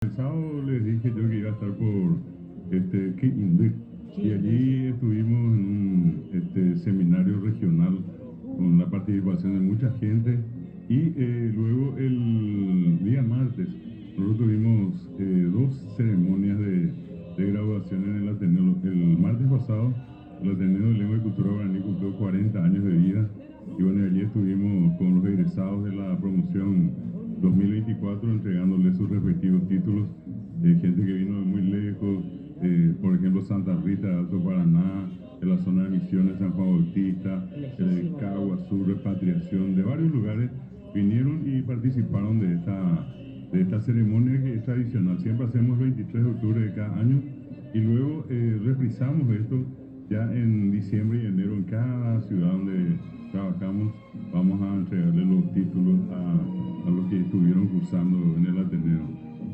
El sábado les dije yo que iba a estar por Quindío, y allí estuvimos en un seminario regional con la participación de mucha gente y luego el día martes nosotros tuvimos dos ceremonias de graduación en el Ateneo. El martes pasado el Ateneo de Lengua y Cultura Guaraní cumplió 40 años de vida y bueno, allí estuvimos con los egresados de la promoción 2024 entregándoles sus respectivos títulos, gente que vino de muy lejos, por ejemplo Santa Rita de Alto Paraná, de la zona de Misiones, San Juan Bautista, de Caguas Sur, Repatriación, de varios lugares vinieron y participaron de esta ceremonia que es tradicional. Siempre hacemos el 23 de octubre de cada año y luego reprisamos esto ya en diciembre y enero en cada ciudad donde trabajamos. Vamos a entregarle los títulos a los que estuvieron cursando en el Ateneo.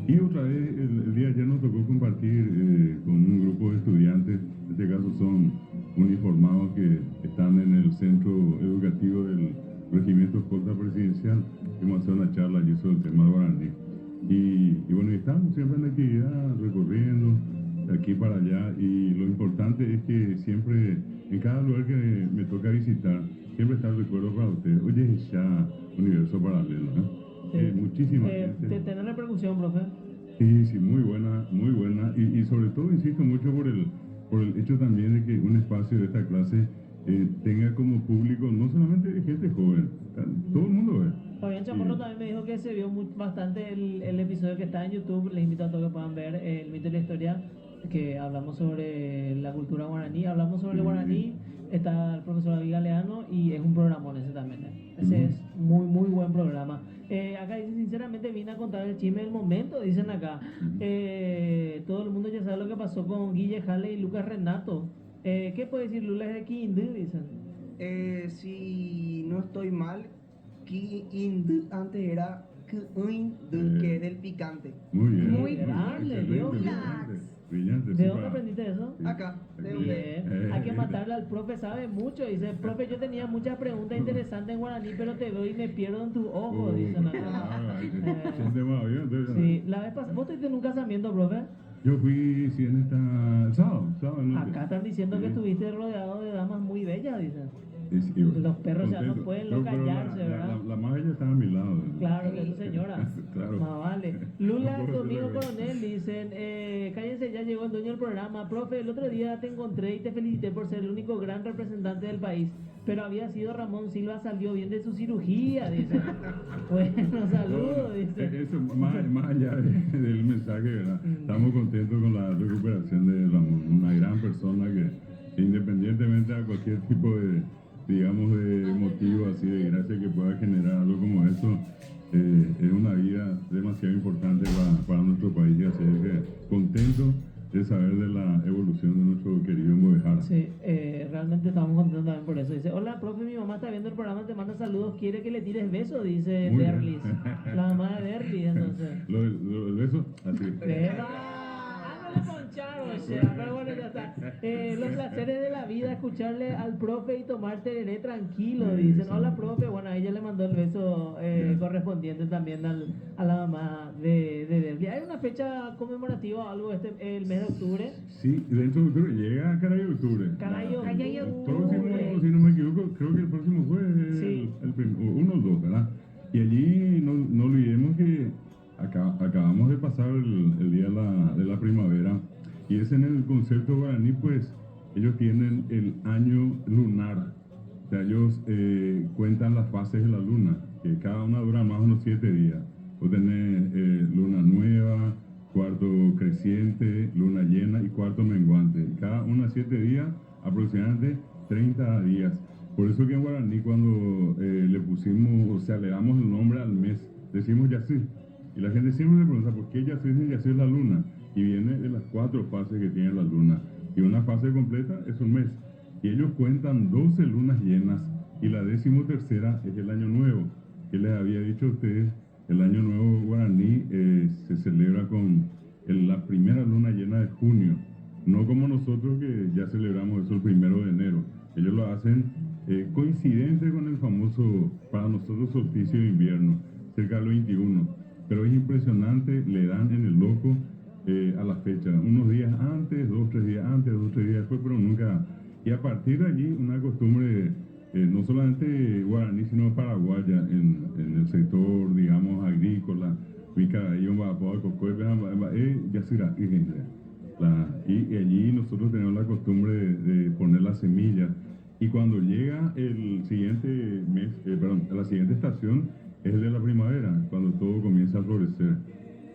Y otra vez, el día de ayer nos tocó compartir con un grupo de estudiantes, en este caso son uniformados que están en el centro educativo del Regimiento Escolta Presidencial. Vamos a hacer una charla allí sobre el tema del guaraní. Y bueno, estamos siempre en actividad, recorriendo de aquí para allá, y lo importante es que siempre, en cada lugar que me toca visitar, siempre está el recuerdo para ustedes. Oye, ya universo paralelo, ¿eh? Muchísima gente. ¿Tiene repercusión, profe? Sí, sí, muy buena, muy buena. Y sobre todo insisto mucho por el hecho también de que un espacio de esta clase tenga como público no solamente gente joven, todo el mundo ve. Fabián Chamorro también me dijo que se vio bastante el episodio que está en YouTube. Les invito a todos que puedan ver el mito y la historia, que hablamos sobre la cultura guaraní, hablamos sobre el guaraní. Está el profesor David Galeano y es un programón ese también. Ese es muy, muy buen programa. Acá dice, sinceramente vine a contar el chisme del momento, dicen acá. Todo el mundo ya sabe lo que pasó con Guille Jale y Lucas Renato. ¿Qué puede decir Lula de Quindío? Dicen. Si no estoy mal, Quindío antes era Quindío, que es del picante. Muy bien. Muy grande, Dios. Brillante. ¿De dónde aprendiste eso? Acá, de Bien. donde. Hay que matarle al profe, sabe mucho. Dice, profe, yo tenía muchas preguntas interesantes en guaraní, pero te veo y me pierdo en tus ojos, dicen acá. Siente más bien, entonces, Sí, la vez pasada, ¿vos estuviste en un casamiento, profe? Yo fui, sí, en el sábado noche. Acá están diciendo que estuviste rodeado de damas muy bellas, dicen. Y bueno, Los perros ya no contento. pueden Pero callarse, ¿verdad? La más bella estaba a mi lado. Claro, que es tu señora. Claro. Más vale. Lula, No tu puedo amigo decirlo. coronel, dicen, cállense, ya llegó el dueño del programa. Profe, el otro día te encontré y te felicité por ser el único gran representante del país. Pero había sido Ramón Silva, salió bien de su cirugía, dice. Bueno, saludos, dice. Eso, más allá del mensaje, ¿verdad? Estamos contentos con la recuperación de Ramón, una gran persona que independientemente de cualquier tipo de, digamos, de motivo así de gracia que pueda generar algo como esto, es una vida demasiado importante para nuestro país, así que contento de saber de la evolución de nuestro querido Movejara. Sí, realmente estamos contentos también por eso. Dice, hola, profe, mi mamá está viendo el programa, te manda saludos, quiere que le tires besos, dice Muy bien. Berlis. La mamá de Berlis, entonces. Lo del beso, así. No le poncharon, o sea, pero bueno, ya está. Los placeres de la vida, escucharle al profe y tomar tereré tranquilo, dicen. Hola, profe. Bueno, a ella le mandó el beso correspondiente también a la mamá de Derby. ¿Hay una fecha conmemorativa o algo el mes de octubre? Sí, dentro de octubre, llega Caray Octubre. Caray El Octubre. próximo, si no me equivoco, creo que el próximo fue Sí. uno o dos, ¿verdad? Y allí no olvidemos que acabamos de pasar el día de la primavera, y es en el concepto guaraní, pues ellos tienen el año lunar. O sea, ellos cuentan las fases de la luna, que cada una dura más o menos 7 días. Vos tenés luna nueva, cuarto creciente, luna llena y cuarto menguante. Cada una 7 días, aproximadamente 30 días. Por eso que en guaraní cuando le pusimos, o sea, le damos el nombre al mes, decimos Yací. Y la gente siempre se pregunta, ¿por qué Yací es la luna? Y viene de las 4 fases que tiene la luna. Y una fase completa es un mes. Y ellos cuentan 12 lunas llenas, y la 13ª es el año nuevo. Que les había dicho a ustedes, el año nuevo guaraní se celebra con la primera luna llena de junio. No como nosotros que ya celebramos eso el 1 de enero. Ellos lo hacen coincidente con el famoso, para nosotros, solsticio de invierno, cerca del 21. pero es impresionante, le dan en el loco a la fecha, unos días antes, 2 3 días antes, 2 3 días después, pero nunca. Y a partir de allí, una costumbre no solamente guaraní, sino paraguaya en el sector, digamos, agrícola, y allí nosotros tenemos la costumbre de poner las semillas. Y cuando llega el siguiente mes, la siguiente estación es el de la primavera, cuando todo comienza a florecer.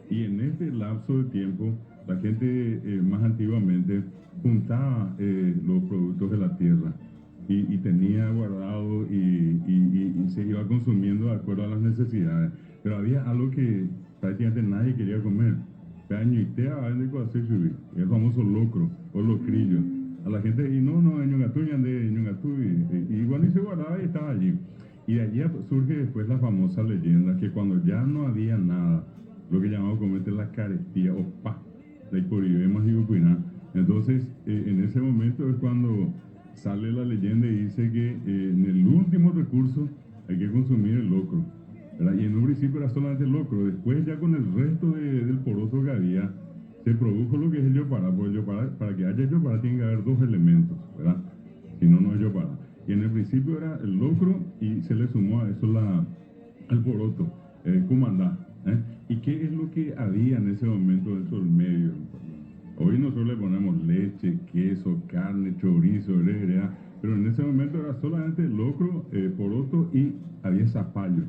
Y en este lapso de tiempo, la gente más antiguamente juntaba los productos de la tierra y tenía guardado y se iba consumiendo de acuerdo a las necesidades. Pero había algo que prácticamente nadie quería comer. El famoso locro o locrillo. A la gente, y no, en Ñongatú, y igual y se guardaba y estaba allí. Y de allí surge después la famosa leyenda que cuando ya no había nada, lo que llamamos comúnmente la carestía o pa, la hiporibemas y upiná. Entonces, en ese momento es cuando sale la leyenda y dice que en el último recurso hay que consumir el locro, ¿verdad? Y en un principio era solamente el locro, después ya con el resto del poroto que había, se produjo lo que es el yopará, porque el yopará, para que haya yopará tiene que haber 2 elementos, ¿verdad? Si no, no es yopará. Y en el principio era el locro y se le sumó a eso el poroto, cumandá. ¿Y qué es lo que había en ese momento dentro del medio? Hoy nosotros le ponemos leche, queso, carne, chorizo, pero en ese momento era solamente locro, poroto y había zapallo.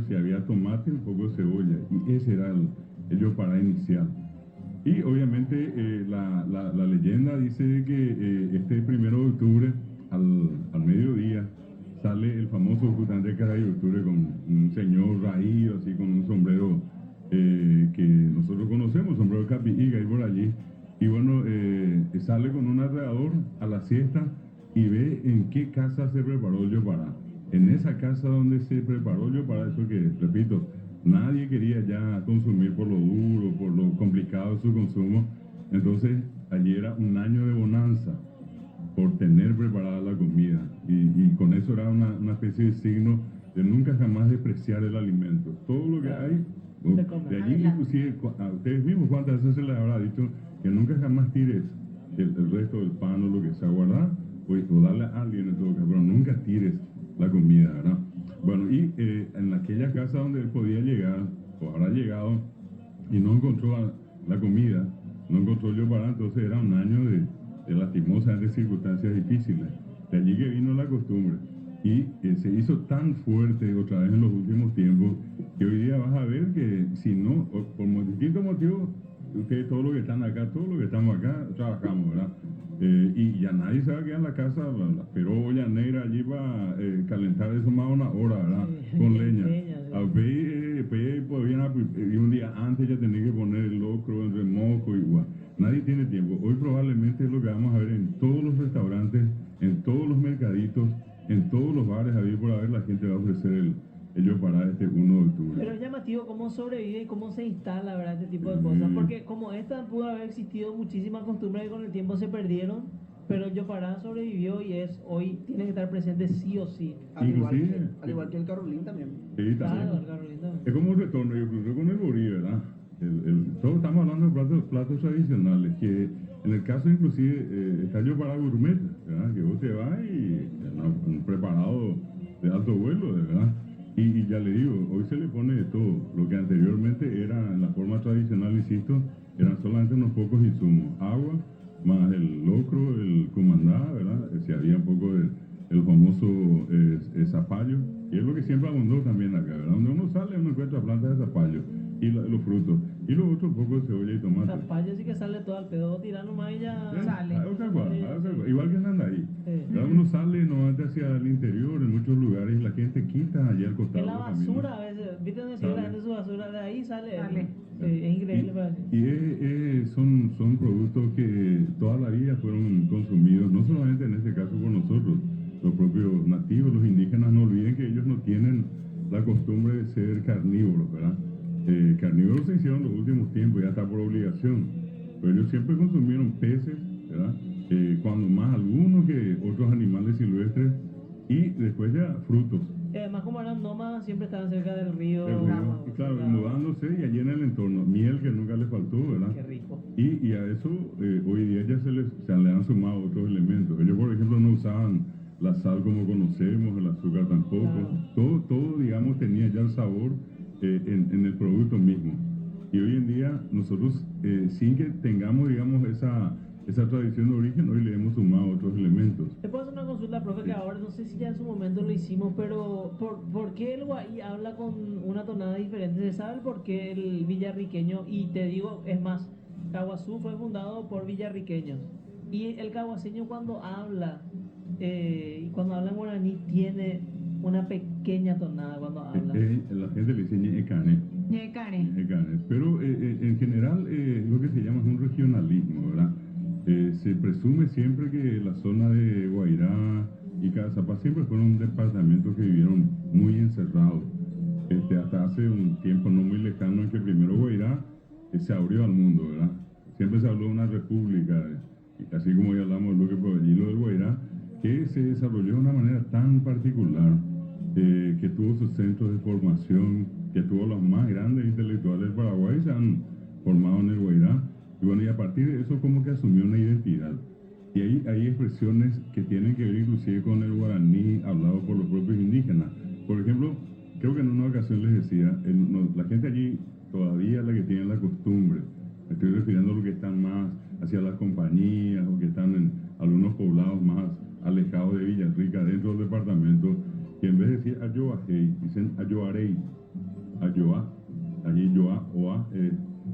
Si había tomate, un poco de cebolla, y ese era el yopará inicial. Y obviamente la leyenda dice que este 1 de octubre, al mediodía, sale el famoso Jutante Caray de octubre con un señor raído, así con un sombrero que nosotros conocemos, sombrero capiiga y por allí. Y bueno, sale con un alrededor a la siesta y ve en qué casa se preparó el yopará. En esa casa donde se preparó el yopará, eso que, repito, nadie quería ya consumir por lo duro, por lo complicado de su consumo. Entonces, allí era un año de bonanza por tener preparada la comida. Y con eso era una especie de signo de nunca jamás despreciar el alimento. Todo lo que hay, de allí inclusive a ustedes mismos, ¿cuántas veces se les habrá dicho que nunca jamás tires el resto del pan o lo que sea guardar? O darle a alguien en todo caso, pero nunca tires la comida, ¿verdad? Bueno, y en aquella casa donde él podía llegar, o habrá llegado, y no encontró la comida, no encontró el yopará, entonces era un año de lastimosas circunstancias difíciles. De allí que vino la costumbre. Y se hizo tan fuerte otra vez en los últimos tiempos que hoy día vas a ver que si no, por distintos motivos, ustedes todos los que están acá, todos los que estamos acá, trabajamos, ¿verdad? Y ya nadie se va a quedar en la casa, la perolla negra allí para calentar eso más de 1 hora, ¿verdad? Con leña. Y un día antes ya tenía que poner el locro, el remojo, igual. Nadie tiene tiempo. Hoy probablemente es lo que vamos a ver en todos los restaurantes, en todos los mercaditos, en todos los bares, a por haber, la gente va a ofrecer el yopará este 1 de octubre. Pero es llamativo cómo sobrevive y cómo se instala, ¿verdad? Este tipo de cosas. Porque como esta pudo haber existido muchísimas costumbres que con el tiempo se perdieron, pero el yopará sobrevivió y hoy tiene que estar presente sí o sí. Al igual que el carolín también. Sí, Claro, el carolín también. Es como un retorno, yo creo, con el borí, ¿verdad? Todos estamos hablando de platos tradicionales, que en el caso inclusive está el yopará gourmet, ¿verdad? Que vos te vas y un preparado de alto vuelo, ¿verdad? Y ya le digo, hoy se le pone de todo. Lo que anteriormente era en la forma tradicional, insisto, eran solamente unos pocos insumos. Agua, más el locro, el cumandá, ¿verdad? Si había un poco el famoso zapallo, y es lo que siempre abundó también acá, ¿verdad? Donde uno sale, uno encuentra plantas de zapallo y los frutos. Y luego otro poco de cebolla y tomate. Zapallo sí que sale todo al pedo, tirar nomás y ya sale. Igual que en Andaí. Uno sale normalmente hacia el interior, en muchos lugares, y la gente quita allá al costado. En la basura a veces, ¿viste donde sigue la gente su basura? De ahí sale. Sí, es increíble para mí. Y son productos que toda la vida fueron consumidos, no solamente en este caso por nosotros, los propios nativos, los indígenas, no olviden que ellos no tienen la costumbre de ser carnívoros, ¿verdad? Carnívoros se hicieron en los últimos tiempos, ya está por obligación, pero ellos siempre consumieron peces, ¿verdad? Cuando más algunos que otros animales silvestres, y después ya frutos, Además, como eran nómadas, siempre estaban cerca del río. El río, y claro, mudándose y allí en el entorno, miel que nunca le faltó, ¿verdad? Qué rico. Y a eso hoy día ya se le han sumado otros elementos. Ellos, por ejemplo, no usaban la sal como conocemos, el azúcar tampoco. Claro. Todo, digamos, tenía ya el sabor en el producto mismo. Y hoy en día nosotros, sin que tengamos, digamos, esa tradición de origen, hoy le hemos sumado otros elementos. Te puedo hacer una consulta, profe, que Sí. ahora no sé si ya en su momento lo hicimos, pero ¿por qué el guay habla con una tonada diferente? ¿Se sabe el por qué el villarriqueño? Y te digo, es más, Caguazú fue fundado por villarriqueños. Y el caguaseño cuando habla en guaraní, tiene una pequeña tonada cuando habla. La gente le dice ñecane. Ñecane. Ñecane. Pero en general lo que se llama es un regionalismo, ¿verdad? Se presume siempre que la zona de Guairá y Cazapá siempre fueron departamentos que vivieron muy encerrados. Hasta hace un tiempo no muy lejano en que primero Guairá se abrió al mundo, ¿verdad? Siempre se habló de una república, así como ya hablamos de lo que proveyó del Guairá, que se desarrolló de una manera tan particular, que tuvo sus centros de formación, que tuvo los más grandes intelectuales del Paraguay, se han formado en el Guairá, y bueno, y a partir de eso como que asumió una identidad. Y ahí hay expresiones que tienen que ver inclusive con el guaraní hablado por los propios indígenas. Por ejemplo, creo que en una ocasión les decía, la gente allí todavía es la que tiene la costumbre, me estoy refiriendo a los que están más hacia las compañías o que están en algunos poblados más alejados de Villarrica, dentro del departamento, que en vez de decir ayoajei, dicen ayoarei, ayoa, allí yoa, oa,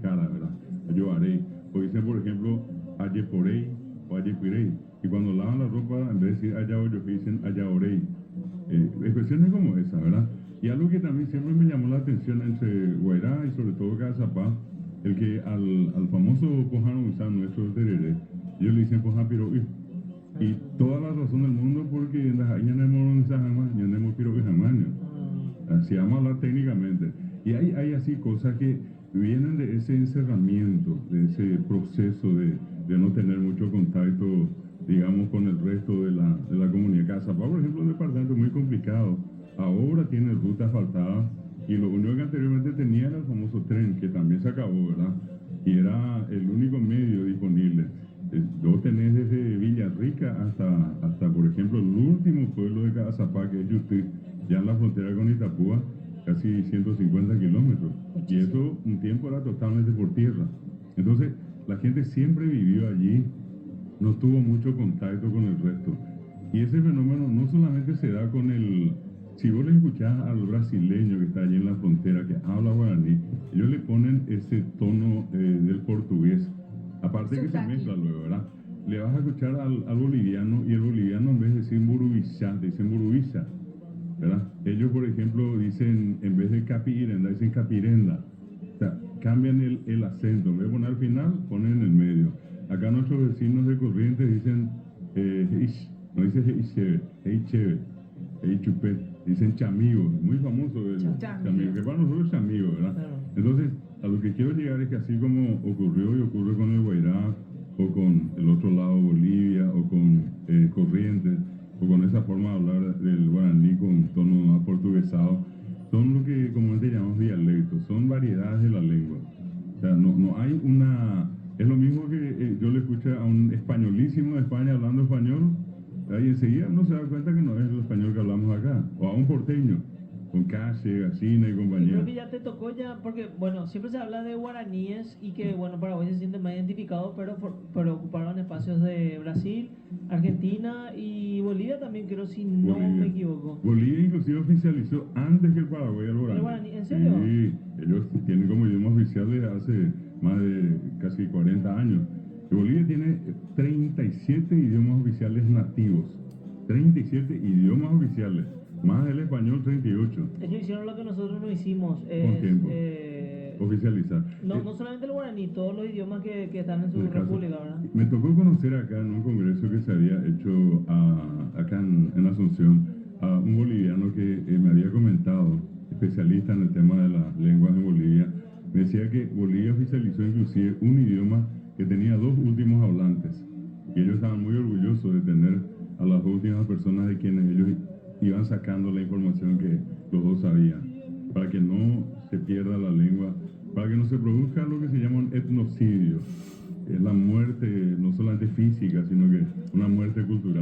cara, ¿verdad? Ayoarei. O dicen, por ejemplo, ayeporei o ayepirei. Y cuando lavan la ropa, en vez de decir ayaoyojei, dicen ayaorei. Expresiones como esa, ¿verdad? Y algo que también siempre me llamó la atención entre Guairá y sobre todo Cazapá, el que al famoso Pojano Gusán, nuestro tereré, ellos le dicen Poja Piroí. Y toda la razón del mundo porque en las años no hemos Piroí Jamaño. Así vamos a hablar técnicamente. Y hay así cosas que vienen de ese encerramiento, de ese proceso de no tener mucho contacto, digamos, con el resto de la comunidad. Cazapá, por ejemplo, es un departamento muy complicado. Ahora tiene ruta asfaltada y lo único que anteriormente tenía era el famoso tren, que también se acabó, ¿verdad? Y era el único medio disponible. Vos tenés desde Villarrica hasta, por ejemplo, el último pueblo de Cazapá, que es Yutí, ya en la frontera con Itapúa, casi 150 kilómetros. Y eso un tiempo era totalmente por tierra. Entonces, la gente siempre vivió allí, no tuvo mucho contacto con el resto. Y ese fenómeno no solamente se da con si vos le escuchás al brasileño que está allí en la frontera, que habla guaraní, ellos le ponen ese tono del portugués. Aparte que se Sotaque. mezcla luego, ¿verdad? Le vas a escuchar al boliviano y el boliviano en vez de decir murubisha, dicen murubisha, ¿verdad? Ellos, por ejemplo, dicen, en vez de capirenda, dicen capirenda. O sea, cambian el acento. En vez de poner al final, ponen en el medio. Acá nuestros vecinos de Corrientes dicen heish, no dicen heicheve, heicheve, heichupé, dicen chamigo. Muy famoso el chamigo, que para nosotros es chamigo, ¿verdad? Claro. Entonces, a lo que quiero llegar es que así como ocurrió y ocurre con el Guairá, o con el otro lado Bolivia, o con Corrientes, o con esa forma de hablar del guaraní con tono aportuguesado, son lo que comúnmente llamamos dialectos, son variedades de la lengua. O sea, no hay una... Es lo mismo que yo le escuché a un españolísimo de España hablando español, ahí enseguida uno se da cuenta que no es el español que hablamos acá, o a un porteño, con calle, gallina y Y compañía. creo que ya te tocó ya, porque bueno, siempre se habla de guaraníes y que bueno, Paraguay se siente más identificado, pero ocuparon espacios de Brasil, Argentina y Bolivia también, creo, si no Bolivia. me equivoco. Bolivia inclusive oficializó antes que el Paraguay el guaraní. ¿El guaraní? ¿En serio? Sí, ellos tienen como idioma oficial desde hace más de casi 40 años. Y Bolivia tiene 37 idiomas oficiales nativos. 37 idiomas oficiales. Más el español 38. Ellos hicieron lo que nosotros no hicimos. Con tiempo. Oficializar. No solamente el guaraní, todos los idiomas que están en su En el caso- república, ¿verdad? Me tocó conocer acá en un congreso que se había hecho acá en Asunción a un boliviano que me había comentado, especialista en el tema de las lenguas en Bolivia. Me decía que Bolivia oficializó inclusive un idioma que tenía dos últimos hablantes. Y ellos estaban muy orgullosos de tener a las dos últimas personas de quienes ellos iban sacando la información que los dos sabían, para que no se pierda la lengua, para que no se produzca lo que se llama un etnocidio. Es la muerte no solamente física, sino que una muerte cultural.